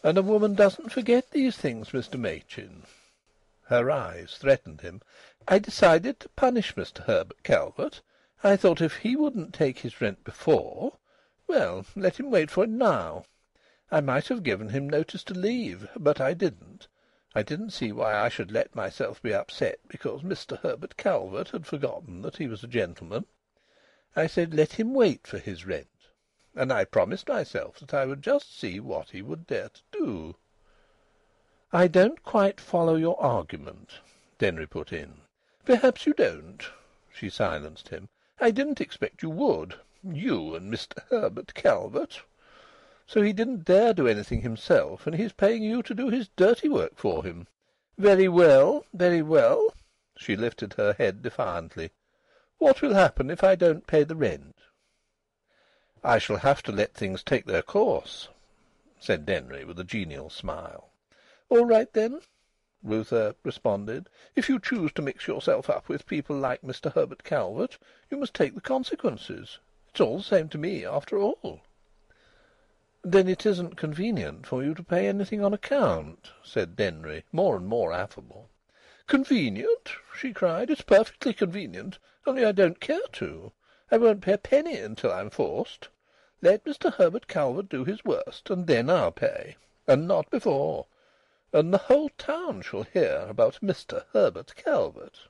And a woman doesn't forget these things, Mr. Machin." Her eyes threatened him. "I decided to punish Mr. Herbert Calvert. I thought if he wouldn't take his rent before, well, let him wait for it now. I might have given him notice to leave, but I didn't. I didn't see why I should let myself be upset because Mr. Herbert Calvert had forgotten that he was a gentleman. I said let him wait for his rent, and I promised myself that I would just see what he would dare to do." "I don't quite follow your argument," Denry put in. "Perhaps you don't." She silenced him. "I didn't expect you would. You and Mr. Herbert Calvert. So he didn't dare do anything himself, and he's paying you to do his dirty work for him. Very well, very well." She lifted her head defiantly. "What will happen if I don't pay the rent?" "I shall have to let things take their course," said Denry, with a genial smile. "All right, then," Ruth Earp responded. "If you choose to mix yourself up with people like Mr. Herbert Calvert, you must take the consequences. It's all the same to me, after all." "Then it isn't convenient for you to pay anything on account," said Denry, more and more affable. "Convenient?" she cried. "It's perfectly convenient. Only I don't care to. I won't pay a penny until I'm forced. Let Mr. Herbert Calvert do his worst, and then I'll pay. And not before. And the whole town shall hear about Mr. Herbert Calvert."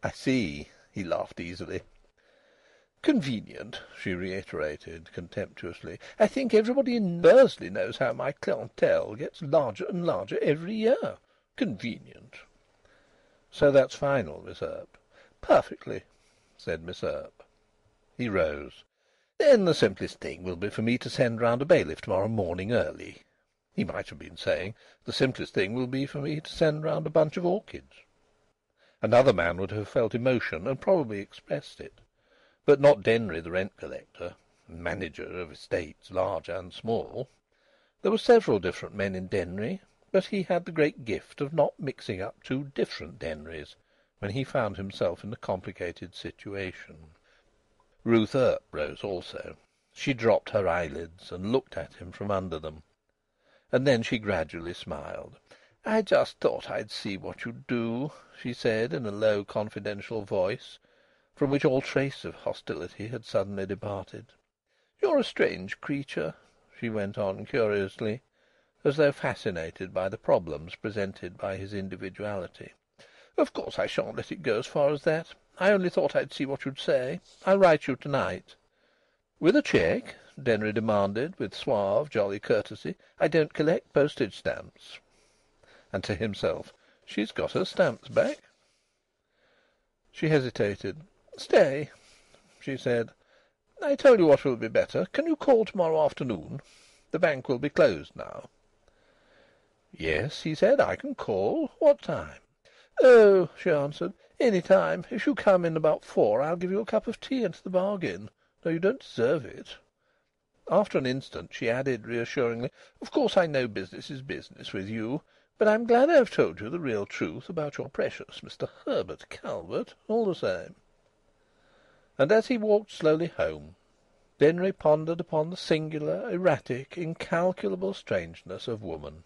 "I see." He laughed easily. "Convenient," she reiterated contemptuously. "I think everybody in Bursley knows how my clientèle gets larger and larger every year. Convenient." "So that's final, Miss Earp?" "Perfectly," said Miss Earp. He rose. "Then the simplest thing will be for me to send round a bailiff to morrow morning early." He might have been saying, "The simplest thing will be for me to send round a bunch of orchids." Another man would have felt emotion and probably expressed it. But not Denry, the rent collector, manager of estates large and small. There were several different men in Denry, but he had the great gift of not mixing up two different Denrys when he found himself in a complicated situation. Ruth Earp rose also. She dropped her eyelids and looked at him from under them. And then she gradually smiled. "I just thought I'd see what you'd do," she said in a low, confidential voice, from which all trace of hostility had suddenly departed. "You're a strange creature," she went on curiously, as though fascinated by the problems presented by his individuality. "Of course I shan't let it go as far as that. I only thought I'd see what you'd say. I'll write you to night." "With a cheque?" Denry demanded, with suave, jolly courtesy. "I don't collect postage stamps." And to himself, "She's got her stamps back." She hesitated. "Stay," she said. "I tell you what will be better. Can you call to morrow afternoon? The bank will be closed now." "Yes," he said, "I can call. What time?" "Oh," she answered, "any time. If you come in about 4 I'll give you a cup of tea into the bargain, though you don't deserve it." After an instant she added reassuringly, "Of course I know business is business with you, but I'm glad I've told you the real truth about your precious Mr. Herbert Calvert, all the same." And as he walked slowly home, Denry pondered upon the singular, erratic, incalculable strangeness of woman,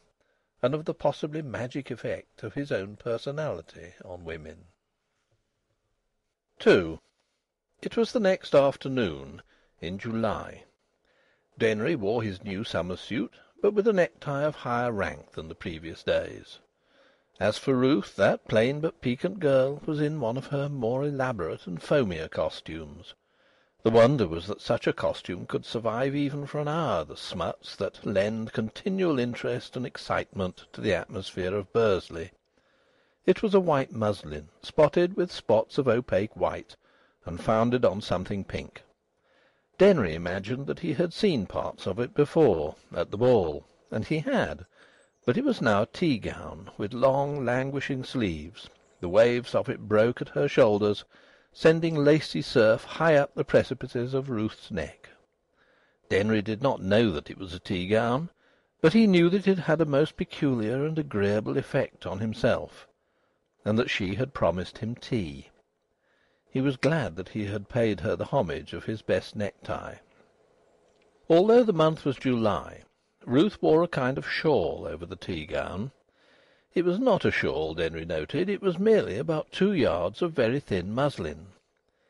and of the possibly magic effect of his own personality on women. 2. It was the next afternoon, in July. Denry wore his new summer suit, but with a necktie of higher rank than the previous days. As for Ruth, that plain but piquant girl was in one of her more elaborate and foamier costumes. The wonder was that such a costume could survive even for an hour the smuts that lend continual interest and excitement to the atmosphere of Bursley. It was a white muslin, spotted with spots of opaque white, and founded on something pink. Denry imagined that he had seen parts of it before, at the ball, and he had. But it was now a tea gown, with long, languishing sleeves. The waves of it broke at her shoulders, sending lacy surf high up the precipices of Ruth's neck. Denry did not know that it was a tea gown, but he knew that it had a most peculiar and agreeable effect on himself, and that she had promised him tea. He was glad that he had paid her the homage of his best necktie. Although the month was July, Ruth wore a kind of shawl over the tea gown. It was not a shawl, Denry noted. It was merely about 2 yards of very thin muslin.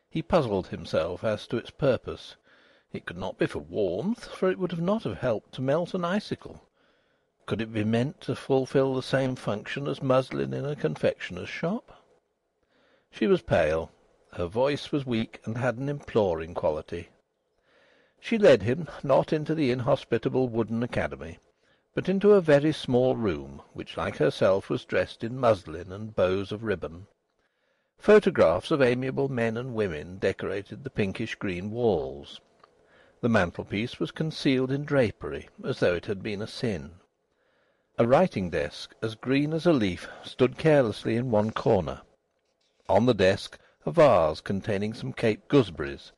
He puzzled himself as to its purpose. It could not be for warmth, for it would not have helped to melt an icicle. Could it be meant to fulfil the same function as muslin in a confectioner's shop? She was pale. Her voice was weak and had an imploring quality. She led him, not into the inhospitable wooden academy, but into a very small room, which, like herself, was dressed in muslin and bows of ribbon. Photographs of amiable men and women decorated the pinkish-green walls. The mantelpiece was concealed in drapery, as though it had been a sin. A writing-desk, as green as a leaf, stood carelessly in one corner. On the desk a vase containing some Cape gooseberries.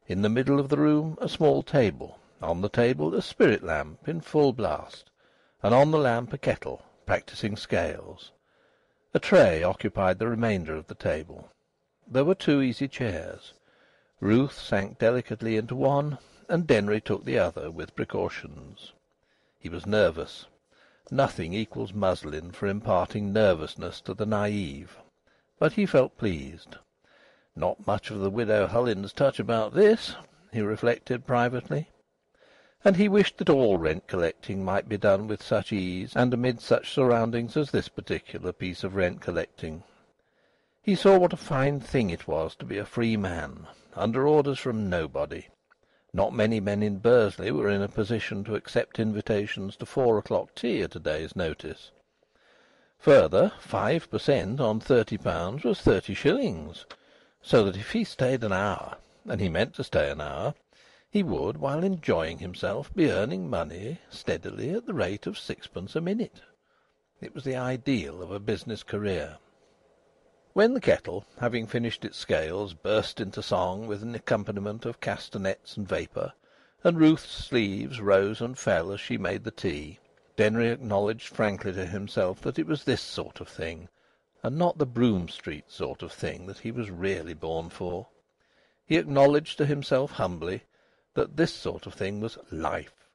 In the middle of the room a small table. On the table a spirit lamp in full blast, and on the lamp a kettle, practising scales. A tray occupied the remainder of the table. There were 2 easy chairs. Ruth sank delicately into one, and Denry took the other with precautions. He was nervous. Nothing equals muslin for imparting nervousness to the naive. But he felt pleased. Not much of the Widow Hullins's touch about this, he reflected privately. And he wished that all rent-collecting might be done with such ease and amid such surroundings as this particular piece of rent-collecting. He saw what a fine thing it was to be a free man, under orders from nobody. Not many men in Bursley were in a position to accept invitations to 4 o'clock tea at a day's notice. Further, 5% on £30 was 30 shillings, so that if he stayed an hour, and he meant to stay an hour, he would, while enjoying himself, be earning money steadily at the rate of 6p a minute. It was the ideal of a business career. When the kettle, having finished its scales, burst into song with an accompaniment of castanets and vapour, and Ruth's sleeves rose and fell as she made the tea, Denry acknowledged frankly to himself that it was this sort of thing, and not the Broome Street sort of thing, that he was really born for. He acknowledged to himself humbly that this sort of thing was life,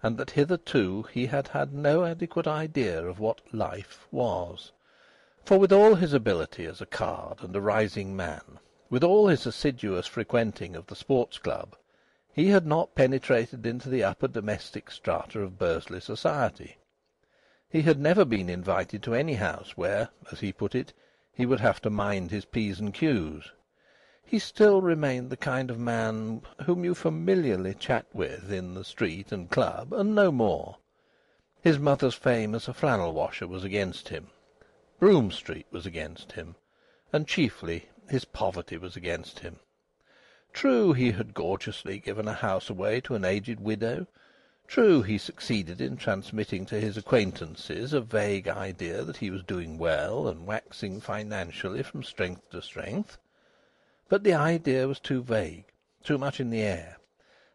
and that hitherto he had had no adequate idea of what life was. For with all his ability as a card and a rising man, with all his assiduous frequenting of the sports club, he had not penetrated into the upper domestic strata of Bursley society. He had never been invited to any house where, as he put it, he would have to mind his P's and Q's. He still remained the kind of man whom you familiarly chat with in the street and club, and no more. His mother's fame as a flannel washer was against him. Broome Street was against him, and chiefly his poverty was against him. True, he had gorgeously given a house away to an aged widow. True, he succeeded in transmitting to his acquaintances a vague idea that he was doing well and waxing financially from strength to strength. But the idea was too vague, too much in the air,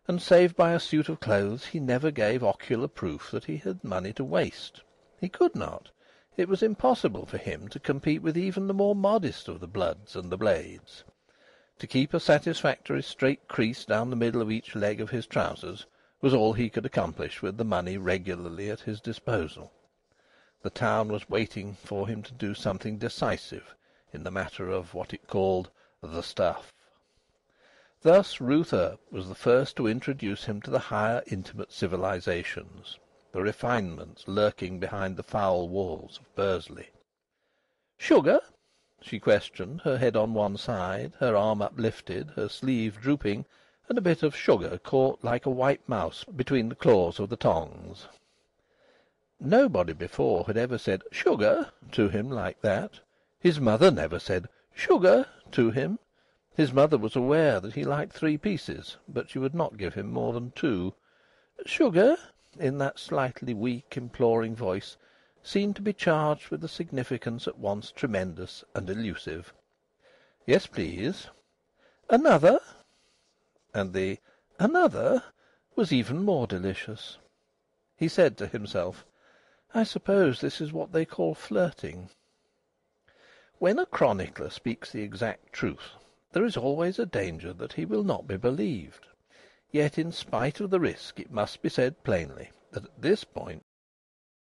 and save by a suit of clothes he never gave ocular proof that he had money to waste. He could not. It was impossible for him to compete with even the more modest of the Bloods and the Blades. To keep a satisfactory straight crease down the middle of each leg of his trousers was all he could accomplish with the money regularly at his disposal. The town was waiting for him to do something decisive in the matter of what it called the stuff. Thus Ruth Earp was the first to introduce him to the higher intimate civilizations, the refinements lurking behind the foul walls of Bursley. "Sugar?" she questioned, her head on one side, her arm uplifted, her sleeve drooping, and a bit of sugar caught like a white mouse between the claws of the tongs. Nobody before had ever said "Sugar" to him like that. His mother never said "Sugar" to him. His mother was aware that he liked 3 pieces, but she would not give him more than 2. "Sugar," in that slightly weak, imploring voice, seemed to be charged with a significance at once tremendous and elusive. "Yes, please." "Another?" And the "another" was even more delicious. He said to himself, "I suppose this is what they call flirting." When a chronicler speaks the exact truth, there is always a danger that he will not be believed. Yet, in spite of the risk, it must be said plainly, that at this point